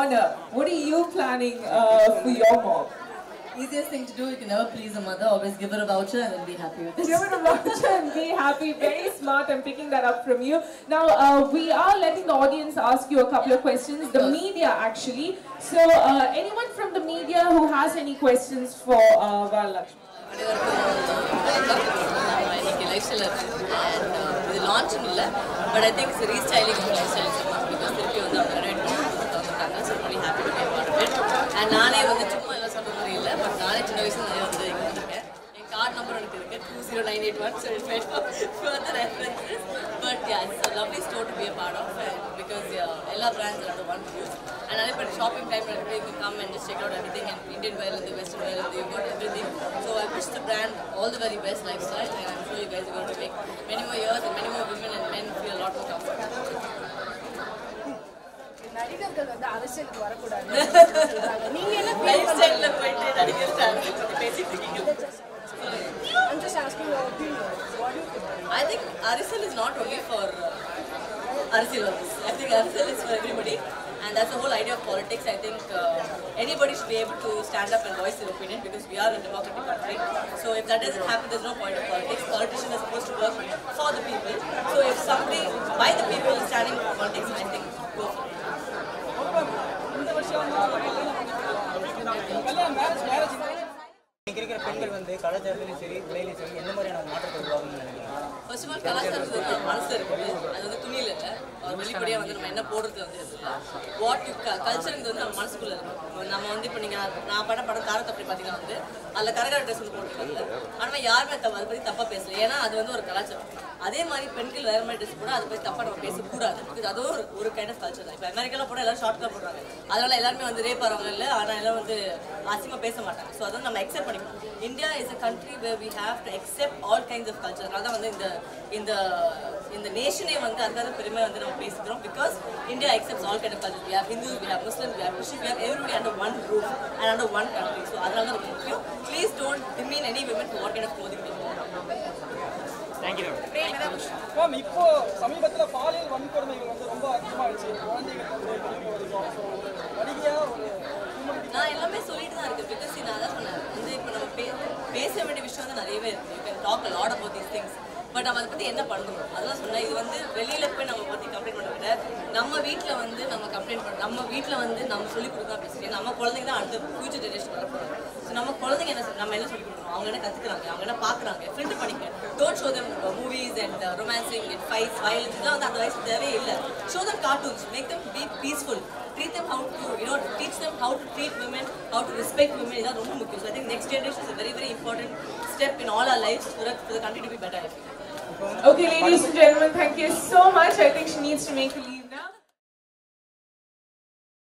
honor. What are you planning for your mom? Easiest thing to do, you can never please a mother, always give her a voucher and then be happy with it. Give her a voucher and be happy. Very smart. I'm picking that up from you. Now, we are letting the audience ask you a couple of questions. The media, actually. So, anyone from the media who has any questions for Varalakshmi? Lifestyle and the launch but I think it's a restyling of lifestyle because திருப்பி வந்து அவங்க renovate so really happy to be a part of it. And நானே வந்து சும்மா எல்லாம் சொல்ற மாதிரி இல்லை பட் நானே சின்ன வயசுல நிறைய வந்து இங்கே வந்திருக்கேன். என் கார்டு நம்பர் எனக்கு இருக்கு 20981 so it's made for further references. But yeah, it's a lovely store to be a part of because எல்லா brands are under one roof. And நிறைய பேர் shopping time you can come and just check out everything and Indian wear and the Western wear and you've got everything. So I wish the brand all the very best lifestyle and I'm sure you guys are going to make many more years and many more women and men feel a lot more comfortable. நடிகர்கள் வந்து அரசியலுக்கு வரக்கூடாது. நீங்க என்ன லைஃப்ஸ்டைல்ல போயிட்டு நடிகர்கள் பேசிட்டு இருக்கீங்க. I'm just asking your opinion. What do you think? I think Aricel is not only for Aricel. I think Aricel is for everybody. And that's the whole idea of politics. I think anybody should be able to stand up and voice their opinion because we are a democratic country. So if that doesn't happen, there's no point of politics. Politicians are supposed to work for the people. So if somebody by the people is standing for politics, I think go for it. பெண்கள் வந்து கலாச்சாரத்திலும் சரி உடையிலும் சரி எந்த மாதிரியான மாற்றத்தை உருவாகும்னு நினைக்கிறீங்க? First of all கலாச்சாரத்துக்கு ஒரு மனசு இருக்குது. அது வந்து துணியில் இல்லை, ஒரு வெளிப்படையாக வந்து நம்ம என்ன போடுறது வந்து வாட் யூ கல்ச்சருங்கிறது வந்து நம்ம மனசுக்குள்ளே இருக்கும். நம்ம வந்து இப்போ நீங்கள் நான் படம் தாரத்தை அப்படி பார்த்தீங்கன்னா வந்து அதில் கரகார ட்ரெஸ் வந்து போட்டுருக்காங்க. ஆனால் யாருமே அதை பற்றி தப்பாக பேசல, ஏன்னா அது வந்து ஒரு கலாச்சாரம். அதே மாதிரி பெண்கள் வேறு மாதிரி ட்ரெஸ் போட அதை பற்றி தப்பாக நம்ம பேசக்கூடாது. பிகாஸ் அதுவும் ஒரு கைண்ட் ஆஃப் கல்ச்சர் தான். இப்போ அமெரிக்காவில் போட எல்லாரும் ஷார்ட்லாம் போடுறாங்க, அதனால் எல்லாருமே வந்து ரேப் ஆகிறவங்க இல்லை, ஆனால் எல்லாம் வந்து அசிங்கமாக பேச மாட்டாங்க. ஸோ அதை நம்ம அக்செப்ட் பண்ணிக்கணும். India is a country where we have to accept all kinds of culture. அதனால தான் வந்து இந்த நேஷனே வந்து அதுக்காக பெருமை வந்து நம்ம பேசுகிறோம். Because India accepts all kind of culture. We have Hindus, we have Muslims, we have Christians, we have everybody under one roof and under one country. So அதனால தான் ரொம்ப முக்கியம். Please don't demean any women for what kind of clothing they wear. Thank you ma'am. இப்போ சமீபத்தில் பாலியல் வன்கொடுமைகள் வந்து ரொம்ப அதிகமாகிடுச்சு. குழந்தைகள் நடிகையா ஒரு நான் எல்லாமே சொல்லிட்டு தான் இருக்கு. பிகாஸ் நான் அதான் சொன்னேன் வந்து இப்போ நம்ம பேச வேண்டிய விஷயம் வந்து நிறையவே இருக்கு. You can talk a lot about these things. But நம்ம அதை பற்றி என்ன பண்ணணும் அதெல்லாம் சொன்னேன். இது வந்து வெளியில் போய் நம்ம பற்றி கம்ப்ளைண்ட் பண்ண விட நம்ம வீட்டில் வந்து நம்ம கம்ப்ளைண்ட் பண்ண நம்ம வீட்டில் வந்து நம்ம சொல்லிக் கொடுக்க பேசுகிறேன். நம்ம குழந்தைங்க தான் அடுத்த ஃபியூச்சர் ஜெனரேஷன் வரப்போகிறாங்க. ஸோ நம்ம குழந்தைங்க நம்ம என்ன சொல்லிக் கொடுக்கணும், அவங்க என்ன கற்றுக்குறாங்க, அவங்க என்ன பார்க்குறாங்க, ஃபில்டர் பண்ணிக்க. Don't show them movies and romancing and fights violence இதெல்லாம் வந்து அந்த வயசு தேவையே இல்லை. Show them cartoons, make them be peaceful, treat them how to teach them how to treat women, how to respect women. Is ரொம்ப முக்கியம். So I think next generation is a very very important step in all our lives for the country to be better. Okay, ladies and gentlemen, thank you so much. I think she needs to make a leave.